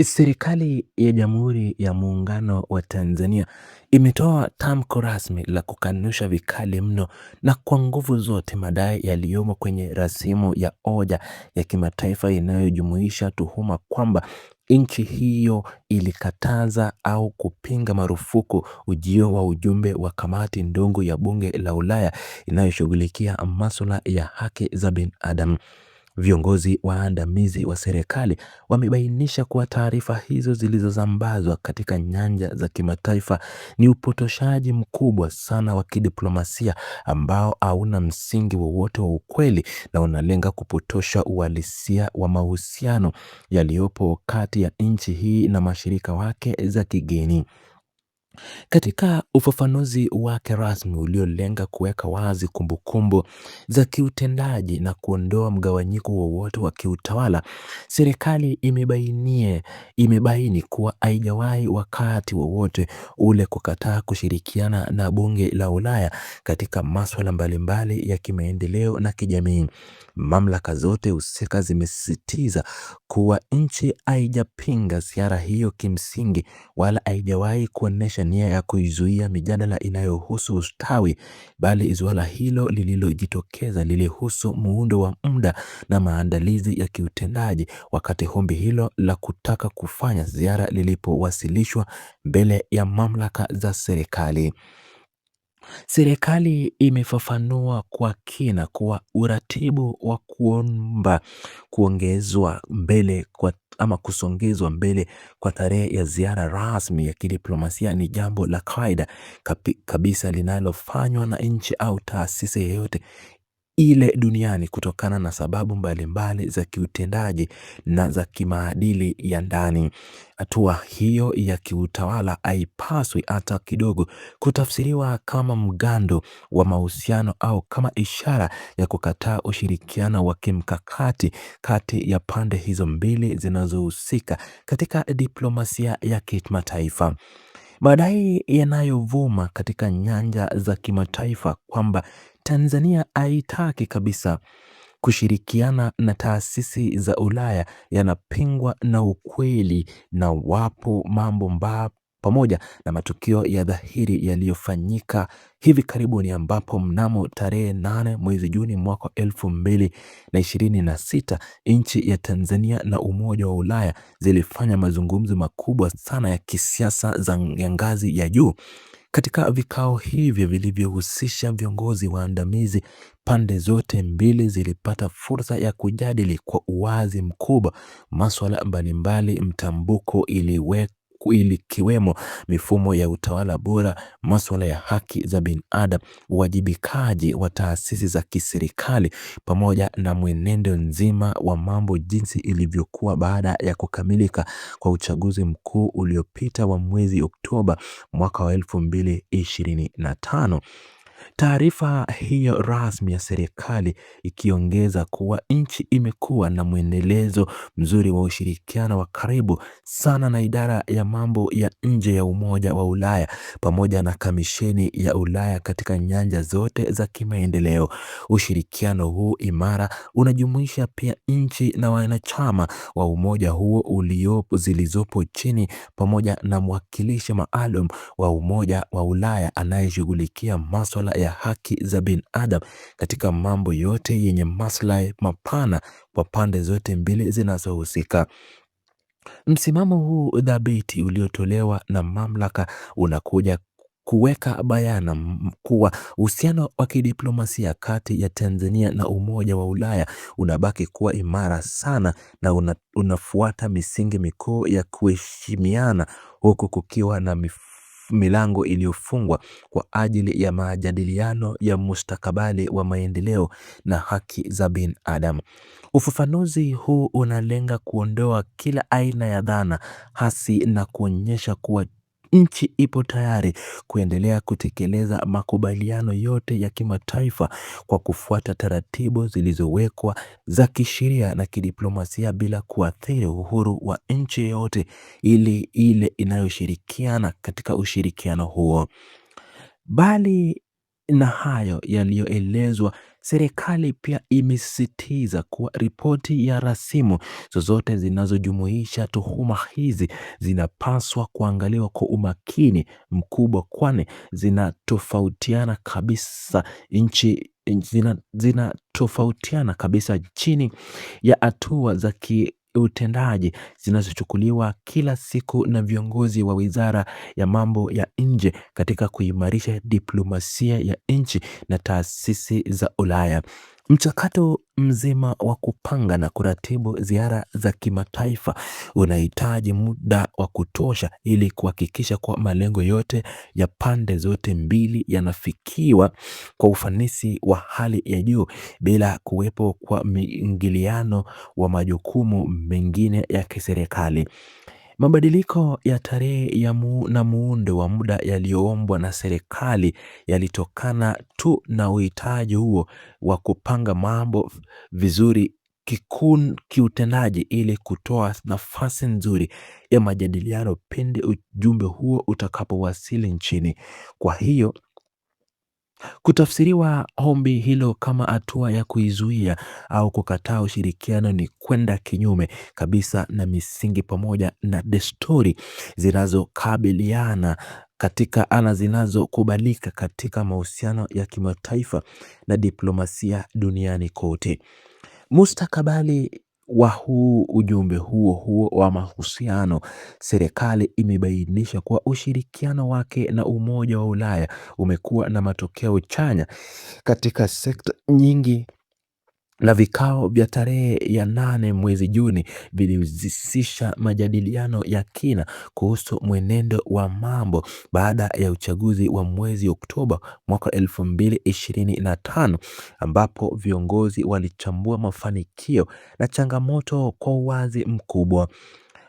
Serikali ya Jamhuri ya Muungano wa Tanzania imetoa tamko rasmi la kukanusha vikali mno na kwa nguvu zote madai yaliyomo kwenye rasimu ya hoja ya kimataifa inayojumuisha tuhuma kwamba nchi hiyo ilikataza au kupinga marufuku ujio wa ujumbe wa kamati ndogo ya Bunge la Ulaya inayoshughulikia masuala ya haki za binadamu. Viongozi waandamizi wa serikali wamebainisha kuwa taarifa hizo zilizosambazwa katika nyanja za kimataifa ni upotoshaji mkubwa sana wa kidiplomasia ambao hauna msingi wowote wa ukweli na unalenga kupotosha uhalisia wa mahusiano yaliyopo kati ya nchi hii na mashirika wake za kigeni. Katika ufafanuzi wake rasmi uliolenga kuweka wazi kumbukumbu za kiutendaji na kuondoa mgawanyiko wowote wa kiutawala, serikali imebaini kuwa haijawahi wakati wowote ule kukataa kushirikiana na Bunge la Ulaya katika masuala mbalimbali ya kimaendeleo na kijamii. Mamlaka zote husika zimesisitiza kuwa nchi haijapinga ziara hiyo kimsingi wala haijawahi kuonesha nia ya kuizuia mijadala inayohusu ustawi, bali suala hilo lililojitokeza lilihusu muundo wa muda na maandalizi ya kiutendaji wakati ombi hilo la kutaka kufanya ziara lilipowasilishwa mbele ya mamlaka za serikali. Serikali imefafanua kwa kina kuwa uratibu wa kuomba kusongezwa mbele kwa tarehe ya ziara rasmi ya kidiplomasia ni jambo la kawaida kabisa linalofanywa na nchi au taasisi yoyote ile duniani kutokana na sababu mbalimbali za kiutendaji na za kimaadili ya ndani. Hatua hiyo ya kiutawala haipaswi hata kidogo kutafsiriwa kama mgando wa mahusiano au kama ishara ya kukataa ushirikiano wa kimkakati kati ya pande hizo mbili zinazohusika katika diplomasia ya kimataifa. Madai yanayovuma katika nyanja za kimataifa kwamba Tanzania haitaki kabisa kushirikiana na taasisi za Ulaya yanapingwa na ukweli na wapo pamoja na matukio ya dhahiri yaliyofanyika hivi karibuni ambapo mnamo tarehe 8 mwezi Juni mwaka 2026 nchi ya Tanzania na Umoja wa Ulaya zilifanya mazungumzo makubwa sana ya kisiasa ya ngazi ya juu. Katika vikao hivyo vilivyohusisha viongozi waandamizi, pande zote mbili zilipata fursa ya kujadili kwa uwazi mkubwa masuala mbalimbali mtambuko ilikiwemo mifumo ya utawala bora, masuala ya haki za binadamu, uwajibikaji wa taasisi za kiserikali pamoja na mwenendo nzima wa mambo jinsi ilivyokuwa baada ya kukamilika kwa uchaguzi mkuu uliopita wa mwezi Oktoba mwaka wa 2025. Taarifa hiyo rasmi ya serikali ikiongeza kuwa nchi imekuwa na mwendelezo mzuri wa ushirikiano wa karibu sana na idara ya mambo ya nje ya Umoja wa Ulaya pamoja na Kamisheni ya Ulaya katika nyanja zote za kimaendeleo. Ushirikiano huu imara unajumuisha pia nchi na wanachama wa umoja huo zilizopo chini pamoja na mwakilishi maalum wa Umoja wa Ulaya anayeshughulikia masuala ya haki za binadamu katika mambo yote yenye maslahi mapana kwa pande zote mbili zinazohusika. Msimamo huu dhabiti uliotolewa na mamlaka unakuja kuweka bayana kuwa uhusiano wa kidiplomasia kati ya Tanzania na Umoja wa Ulaya unabaki kuwa imara sana na unafuata misingi mikuu ya kuheshimiana huku kukiwa na milango iliyofungwa kwa ajili ya majadiliano ya mustakabali wa maendeleo na haki za binadamu. Ufafanuzi huu unalenga kuondoa kila aina ya dhana hasi na kuonyesha kuwa nchi ipo tayari kuendelea kutekeleza makubaliano yote ya kimataifa kwa kufuata taratibu zilizowekwa za kisheria na kidiplomasia bila kuathiri uhuru wa nchi yoyote ile inayoshirikiana katika ushirikiano huo. Bali na hayo yaliyoelezwa, Serikali pia imesisitiza kuwa ripoti ya rasimu zozote zinazojumuisha tuhuma hizi zinapaswa kuangaliwa kwa umakini mkubwa, kwani zinatofautiana kabisa zinatofautiana kabisa chini ya hatua za kiutendaji zinazochukuliwa kila siku na viongozi wa Wizara ya Mambo ya Nje katika kuimarisha diplomasia ya nchi na taasisi za Ulaya. Mchakato mzima wa kupanga na kuratibu ziara za kimataifa unahitaji muda wa kutosha ili kuhakikisha kuwa malengo yote ya pande zote mbili yanafikiwa kwa ufanisi wa hali ya juu bila kuwepo kwa mwingiliano wa majukumu mengine ya kiserikali. Mabadiliko ya tarehe na muundo wa muda yaliyoombwa na serikali yalitokana tu na uhitaji huo wa kupanga mambo vizuri kiutendaji ili kutoa nafasi nzuri ya majadiliano pindi ujumbe huo utakapowasili nchini. Kwa hiyo kutafsiriwa ombi hilo kama hatua ya kuizuia au kukataa ushirikiano ni kwenda kinyume kabisa na misingi pamoja na desturi zinazokabiliana zinazokubalika katika mahusiano ya kimataifa na diplomasia duniani kote. Mustakabali wa ujumbe huo wa mahusiano, serikali imebainisha kuwa ushirikiano wake na Umoja wa Ulaya umekuwa na matokeo chanya katika sekta nyingi, na vikao vya tarehe ya 8 mwezi Juni vilihusisha majadiliano ya kina kuhusu mwenendo wa mambo baada ya uchaguzi wa mwezi Oktoba mwaka 2025, ambapo viongozi walichambua mafanikio na changamoto kwa uwazi mkubwa.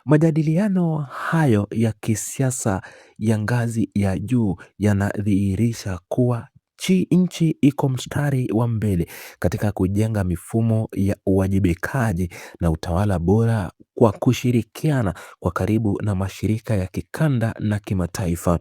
Majadiliano hayo ya kisiasa ya ngazi ya juu yanadhihirisha kuwa nchi iko mstari wa mbele katika kujenga mifumo ya uwajibikaji na utawala bora kwa kushirikiana kwa karibu na mashirika ya kikanda na kimataifa.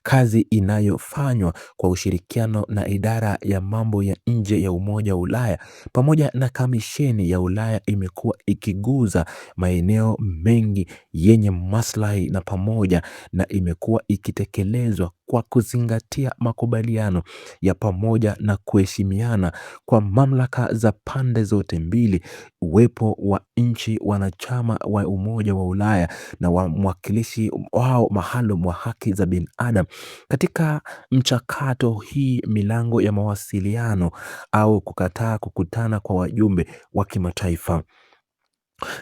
Kazi inayofanywa kwa ushirikiano na idara ya mambo ya nje ya Umoja wa Ulaya pamoja na Kamisheni ya Ulaya imekuwa ikiguza maeneo mengi yenye maslahi na pamoja na imekuwa ikitekelezwa kwa kuzingatia makubaliano ya pamoja na kuheshimiana kwa mamlaka za pande zote mbili. Uwepo wa nchi wanachama wa Umoja wa Ulaya na mwakilishi wao maalum wa haki za binadamu katika mchakato hii, milango ya mawasiliano au kukataa kukutana kwa wajumbe wa kimataifa.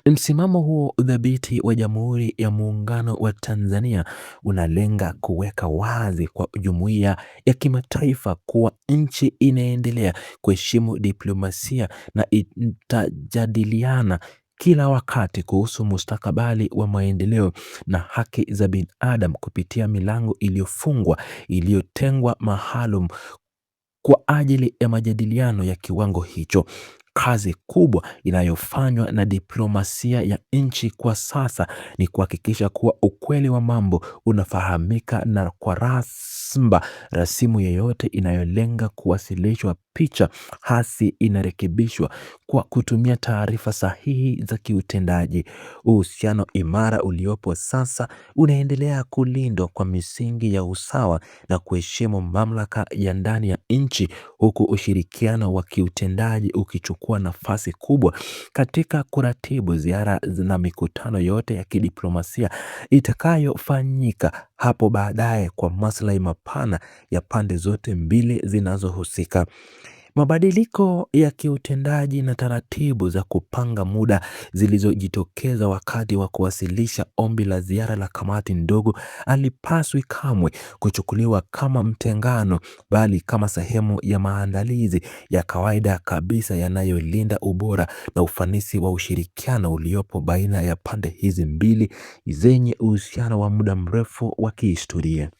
Msimamo huo dhabiti wa Jamhuri ya Muungano wa Tanzania unalenga kuweka wazi kwa jumuiya ya kimataifa kuwa nchi inaendelea kuheshimu diplomasia na itajadiliana kila wakati kuhusu mustakabali wa maendeleo na haki za binadamu kupitia milango iliyofungwa iliyotengwa maalum kwa ajili ya majadiliano ya kiwango hicho. Kazi kubwa inayofanywa na diplomasia ya nchi kwa sasa ni kuhakikisha kuwa ukweli wa mambo unafahamika na kwa rasimu yeyote inayolenga kuwasilishwa picha hasi inarekebishwa kwa kutumia taarifa sahihi za kiutendaji. Uhusiano imara uliopo sasa unaendelea kulindwa kwa misingi ya usawa na kuheshimu mamlaka ya ndani ya nchi, huku ushirikiano wa kiutendaji ukichukua nafasi kubwa katika kuratibu ziara na mikutano yote ya kidiplomasia itakayofanyika hapo baadaye kwa maslahi mapana ya pande zote mbili zinazohusika. Mabadiliko ya kiutendaji na taratibu za kupanga muda zilizojitokeza wakati wa kuwasilisha ombi la ziara la kamati ndogo halipaswi kamwe kuchukuliwa kama mtengano, bali kama sehemu ya maandalizi ya kawaida kabisa yanayolinda ubora na ufanisi wa ushirikiano uliopo baina ya pande hizi mbili zenye uhusiano wa muda mrefu wa kihistoria.